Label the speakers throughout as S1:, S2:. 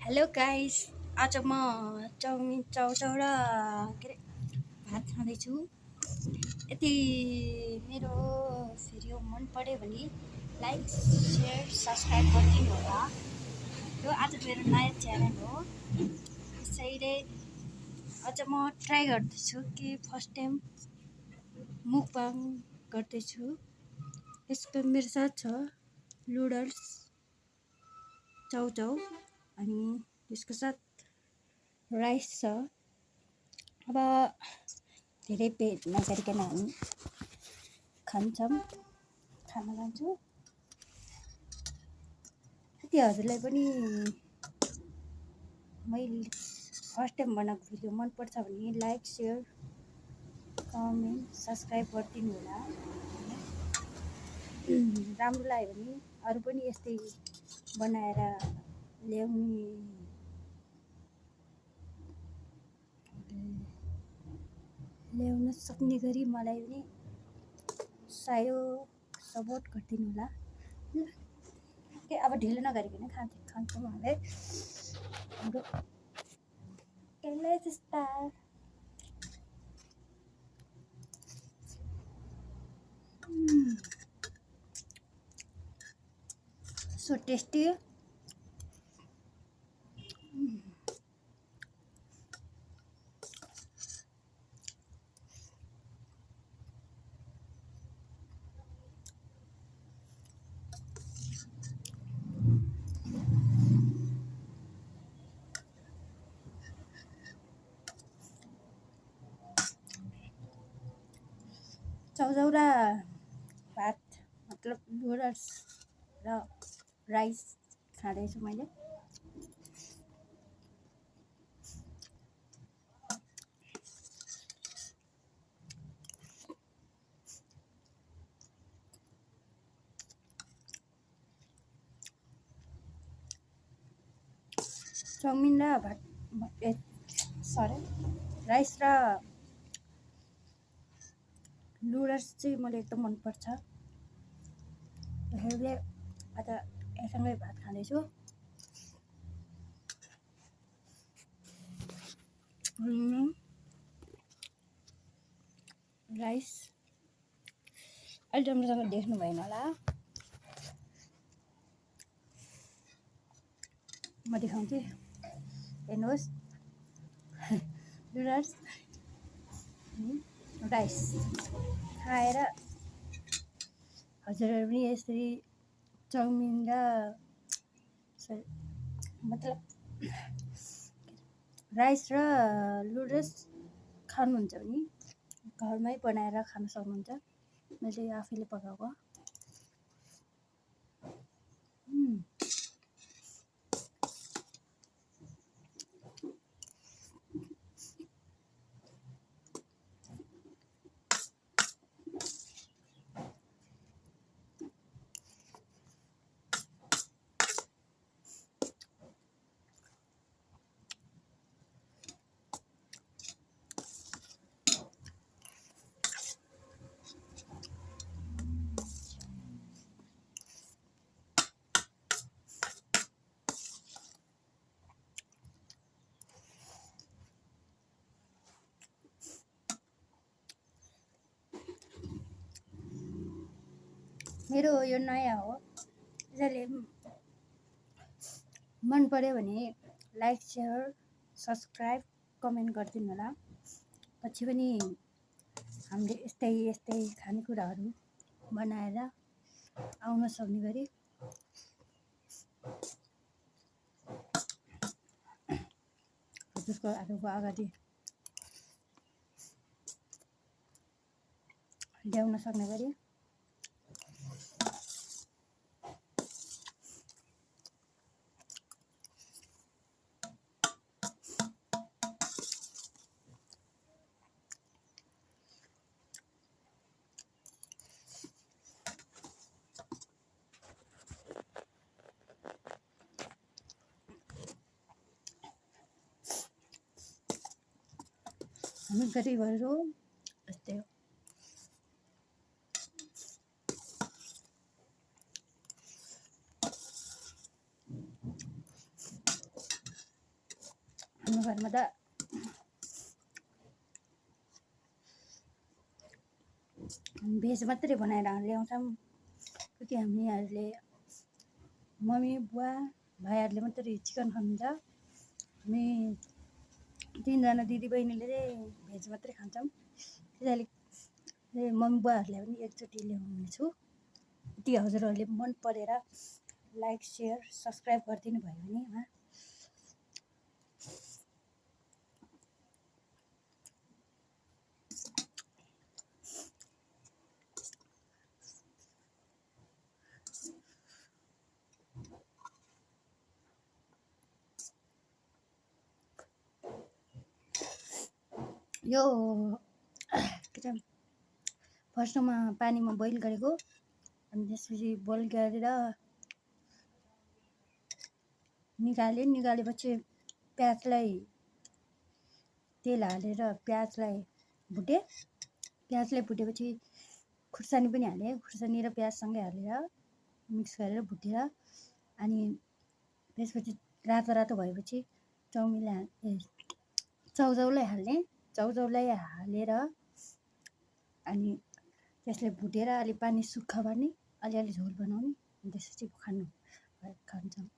S1: Hello guys, आज म chowmein chow chow र के अरे भात खाँदैछु। यदि मेरो भिडियो मन पर्यो भने लाइक सेयर सब्सक्राइब गरिदिनु होला। यो आज मेरो नयाँ च्यानल हो, त्यसैले आज म ट्राई गर्दैछु कि फर्स्ट टाइम मुकबाङ गर्दैछु। यसको मेरो साथ छ नुडल्स चाउचाउ अनि त्यसको साथ राइस छ। अब धेरै पेट नगरिकन हामी खान जान्छौँ। यदि हजुरलाई पनि मैले फर्स्ट टाइम बनाएको भिडियो मनपर्छ भने लाइक सेयर कमेन्ट सब्सक्राइब गरिदिनु होला। राम्रो लाग्यो भने अरू पनि यस्तै बनाएर ल्याउन सक्ने गरी मलाई पनि सहयोग सपोर्ट गरिदिनु होला। के अब ढिलो नगरिकन खान्छौँ हामीले हाम्रो केलाई त्यस्ता सो टेस्टी। चाउचाउ र भात मतलब नुडल्स र राइस खाँदैछु मैले। चाउमिन र राइस र नुडल्स चाहिँ मलाई एकदम मनपर्छ। त्यसैले आज यसँगै भात खाँदैछु। राइस अहिले राम्रोसँग देख्नु भएन होला, म देखाउँछु। हेर्नुहोस्, नुडल्स राइस खाएर हजुरहरू पनि यसरी चाउमिन र मतलब राइस र नुडल्स खानुहुन्छ भने घरमै बनाएर खान सक्नुहुन्छ। मैले आफैले पकाएको। मेरो यो नयाँ हो, त्यसैले मन पर्यो भने लाइक सेयर सब्सक्राइब कमेन्ट गरिदिनु होला। पछि पनि हामीले यस्तै खानेकुराहरू बनाएर आउन सक्ने गरी हजुरको अगाडि ल्याउन सक्ने गरी हामी गरिबहरू यस्तै हो। हाम्रो घरमा त भेज मात्रै बनाएर ल्याउँछौँ। कि हामीहरूले मम्मी बुवा भाइहरूले मात्रै चिकन खानुहुन्छ। हामी 3जना दिदीबहिनीले चाहिँ भेज मात्रै खान्छौँ। त्यसैले मम्मी बुवाहरूलाई पनि एकचोटि ल्याउनेछु। यदि हजुरहरूले मन परेर लाइक सेयर सब्सक्राइब गरिदिनु भयो भने यो के भन्छ फर्स्टमा पानीमा बोइल गरेको, अनि त्यसपछि बोइल गरेर निकालेपछि प्याजलाई तेल हालेर प्याजलाई भुटेपछि खुर्सानी पनि हालेँ। खुर्सानी र प्याजसँगै हालेर मिक्स गरेर भुटेर अनि त्यसपछि रातो भएपछि चाउचाउलाई हालेर अनि त्यसलाई भुटेर अलि पानी सुक्खा पार्ने, अलिअलि झोल बनाउने, त्यसपछि खान्छौँ।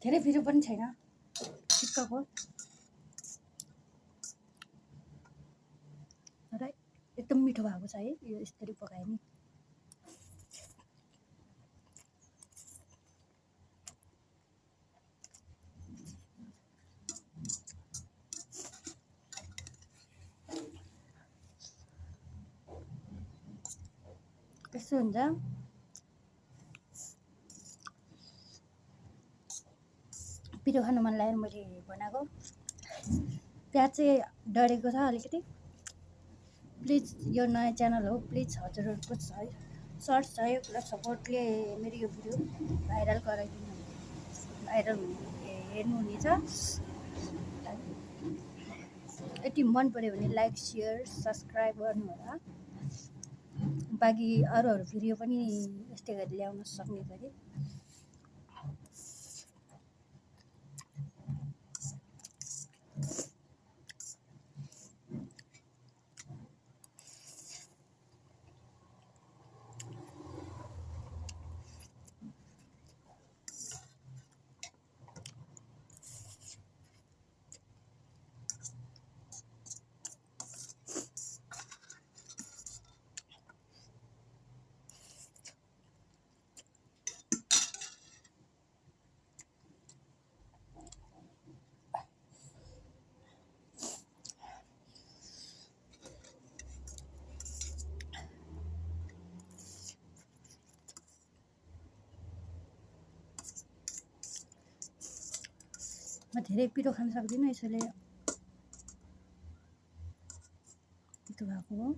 S1: धेरै पिरो पनि छैन, ठिक्कको, र एकदम मिठो भएको छ है यो यसरी पकायो नि। कस्तो हुन्छ पिरो खानु मन लागेर मैले बनाएको। प्याज चाहिँ डढेको छ अलिकति। प्लिज यो नयाँ च्यानल हो, प्लिज हजुरहरूको सर्ट सहयोग र सपोर्टले मेरो यो भिडियो भाइरल हेर्नुहुनेछ। यदि मन पऱ्यो भने लाइक सेयर सब्सक्राइब गर्नु होला। बाँकी अरू भिडियो पनि यस्तै गरी ल्याउन सक्ने गरी म धेरै पिरो खान सक्दिनँ, यसैले पिरो भएको हो।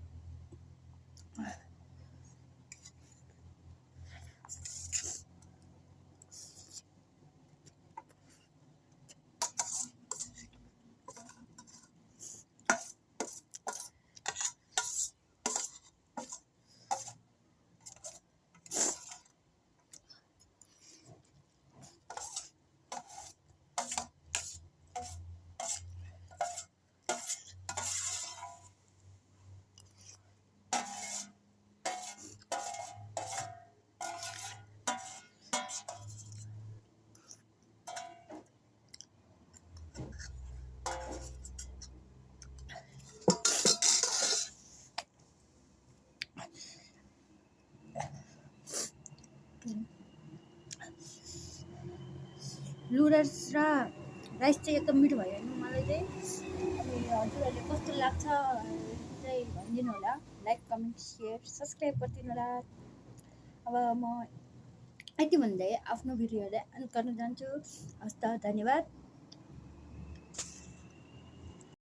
S1: नुडल्स र राइस चाहिँ एकदम मिठो भयो नि मलाई चाहिँ। अनि हजुरहरूले कस्तो लाग्छ चाहिँ भनिदिनु होला। लाइक कमेन्ट सेयर सब्सक्राइब गरिदिनु होला। अब म यति भन्दै आफ्नो भिडियोलाई अन्त गर्न जान्छु। हस् त, धन्यवाद।